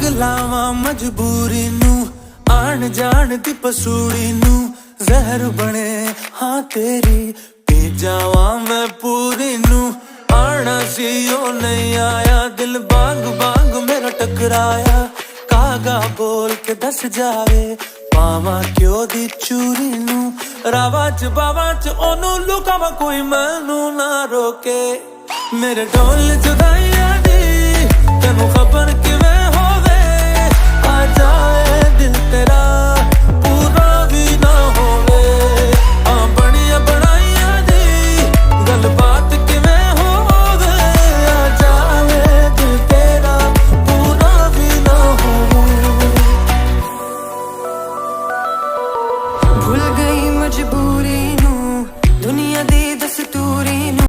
ਲਾਵਾਂ ਮਜਬੂਰੀ ਨੂੰ, ਆਣ ਜਾਣ ਦੀ ਪਸੂੜੀ ਨੂੰ, ਜ਼ਹਿਰ ਬਣੇ ਹਾਂ ਤੇਰੀ, ਪੀ ਜਾਵਾਂ ਮੈਂ ਪੂਰੀ ਨੂੰ। ਆਣਾ ਸੀ ਉਹ ਨਹੀਂ ਆਇਆ, ਦਿਲ ਬਾਗ ਬਾਗ ਮੇਰਾ ਟਕਰਾਇਆ, ਕਾਗਾ ਬੋਲ ਕੇ ਦੱਸ ਜਾਵੇ, ਪਾਵਾਂ ਕਿਉਂ ਦੀ ਚੂਰੀ ਨੂੰ। ਰਾਵਾਂ ਚ ਬਾਵਾਂ ਚ ਉਹਨੂੰ ਲੁਕਾਵਾਂ, ਕੋਈ ਮੈਨੂੰ ਨਾ ਰੋਕੇ, ਮੇਰੇ ਢੋਲ ਜੁਦਾਈਆਂ ਦੀ ਤੈਨੂੰ ਖਬਰ ਕਿਵੇਂ ਹੋਵੇ। ਆ ਜਾ